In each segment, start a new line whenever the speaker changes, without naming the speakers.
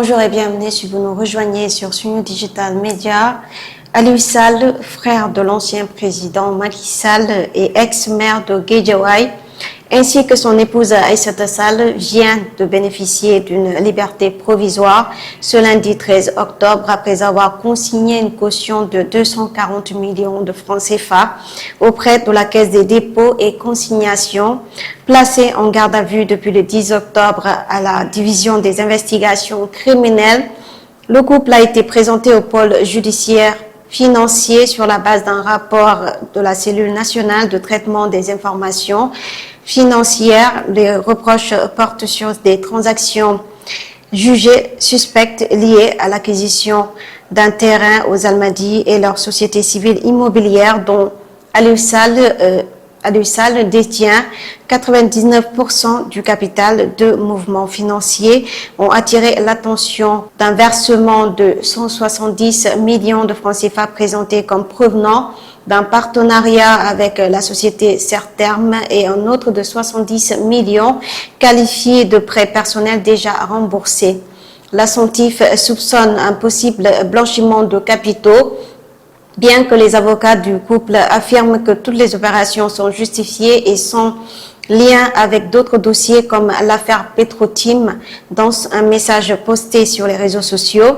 Bonjour et bienvenue si vous nous rejoignez sur Sunyu Digital Media. Aliou Sall, frère de l'ancien président Macky Sall et ex-maire de Guédiawaye, ainsi que son épouse Aïssata Sall, vient de bénéficier d'une liberté provisoire ce lundi 13 octobre après avoir consigné une caution de 240 millions de francs CFA auprès de la Caisse des dépôts et consignations, placée en garde à vue depuis le 10 octobre à la division des investigations criminelles. Le couple a été présenté au pôle judiciaire financier sur la base d'un rapport de la cellule nationale de traitement des informations financières. Les reproches portent sur des transactions jugées suspectes liées à l'acquisition d'un terrain aux Almadies et leur société civile immobilière dont Aliou Sall détient 99% du capital. Deux mouvements financiers ont attiré l'attention d'un versement de 170 millions de francs CFA présenté comme provenant d'un partenariat avec la société Serterme et un autre de 70 millions qualifiés de prêts personnels déjà remboursés. L'assentif soupçonne un possible blanchiment de capitaux, bien que les avocats du couple affirment que toutes les opérations sont justifiées et sans lien avec d'autres dossiers comme l'affaire Petrotim. Dans un message posté sur les réseaux sociaux,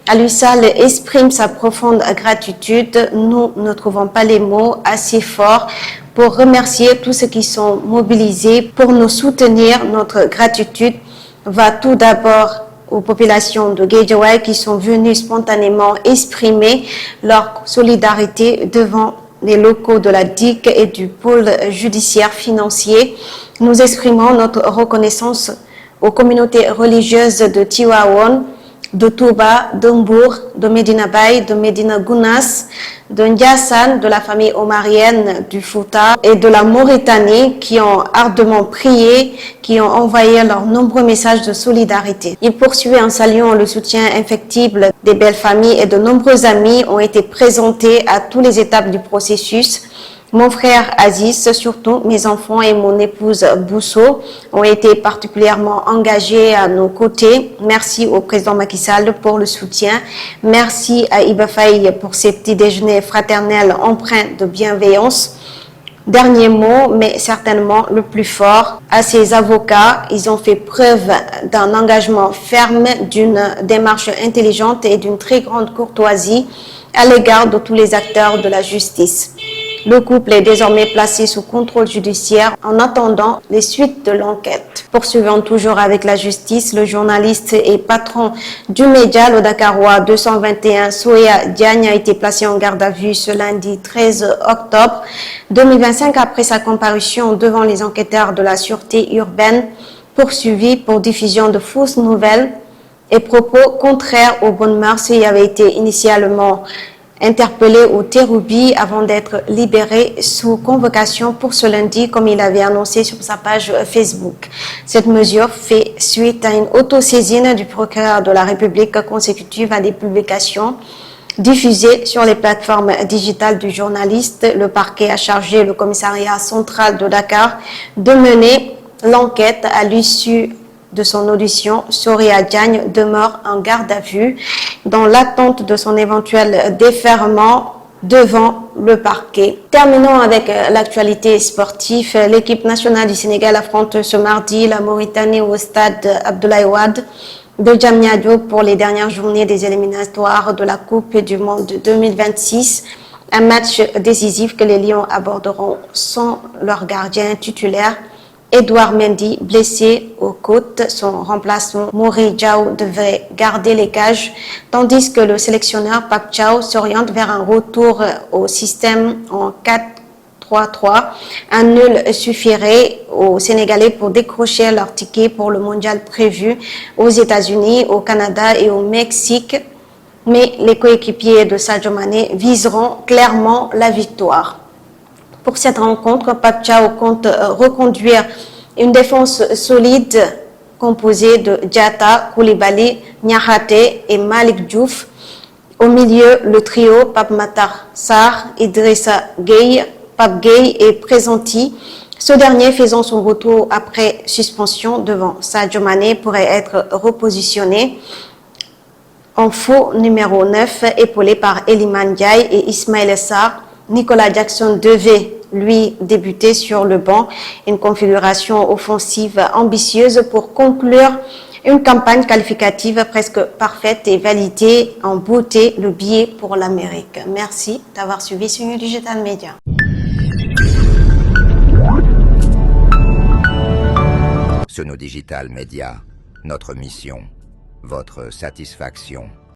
Aliou Sall exprime sa profonde gratitude. Nous ne trouvons pas les mots assez forts pour remercier tous ceux qui sont mobilisés pour nous soutenir. Notre gratitude va tout d'abord aux populations de Guédiawaye qui sont venues spontanément exprimer leur solidarité devant les locaux de la DIC et du pôle judiciaire financier. Nous exprimons notre reconnaissance aux communautés religieuses de Tivaouane, de Touba, de Mbour, de Medina Baye, de Medina Gounass, de Ndiassane, de la famille omarienne du Fouta et de la Mauritanie qui ont ardemment prié, qui ont envoyé leurs nombreux messages de solidarité. Il poursuit en saluant le soutien infectible des belles familles et de nombreux amis ont été présentés à toutes les étapes du processus. Mon frère Aziz, surtout mes enfants et mon épouse Bousso ont été particulièrement engagés à nos côtés. Merci au président Macky Sall pour le soutien. Merci à Iba Faye pour ces petits déjeuners fraternels empreints de bienveillance. Dernier mot, mais certainement le plus fort, à ces avocats, ils ont fait preuve d'un engagement ferme, d'une démarche intelligente et d'une très grande courtoisie à l'égard de tous les acteurs de la justice. Le couple est désormais placé sous contrôle judiciaire en attendant les suites de l'enquête. Poursuivant toujours avec la justice, le journaliste et patron du média Le Dakarois 221, Soya Diagne, a été placé en garde à vue ce lundi 13 octobre 2025 après sa comparution devant les enquêteurs de la sûreté urbaine poursuivis pour diffusion de fausses nouvelles et propos contraires aux bonnes mœurs. Il avait été initialement interpellé au Terroubi avant d'être libéré sous convocation pour ce lundi, comme il avait annoncé sur sa page Facebook. Cette mesure fait suite à une autosaisine du procureur de la République consécutive à des publications diffusées sur les plateformes digitales du journaliste. Le parquet a chargé le commissariat central de Dakar de mener l'enquête. À l'issue de son audition, Soya Diagne demeure en garde à vue dans l'attente de son éventuel déferment devant le parquet. Terminons avec l'actualité sportive. L'équipe nationale du Sénégal affronte ce mardi la Mauritanie au stade Abdoulaye Wade de Diamniadio pour les dernières journées des éliminatoires de la Coupe du Monde 2026. Un match décisif que les Lions aborderont sans leur gardien titulaire, Edouard Mendy, blessé aux côtes. Son remplaçant Mory Diaw devrait garder les cages, tandis que le sélectionneur Pape Thiaw s'oriente vers un retour au système en 4-3-3. Un nul suffirait aux Sénégalais pour décrocher leur ticket pour le mondial prévu aux États-Unis, au Canada et au Mexique. Mais les coéquipiers de Sadio Mané viseront clairement la victoire. Pour cette rencontre, Pape Thiaw compte reconduire une défense solide composée de Diatta, Koulibaly, Niakhaté et Malick Diouf. Au milieu, le trio Pape Matar Sarr, Idrissa Gueye, Pape Gueye et Presenti. Ce dernier faisant son retour après suspension devant Sadio Mané pourrait être repositionné. En faux numéro 9, épaulé par Eliman Ndiaye et Ismaël Sarr, Nicolas Jackson devait, lui, débuter sur le banc. Une configuration offensive ambitieuse pour conclure une campagne qualificative presque parfaite et valider en beauté le billet pour l'Amérique. Merci d'avoir suivi Sunu Digital Media.
Sunu Digital Media, notre mission, votre satisfaction.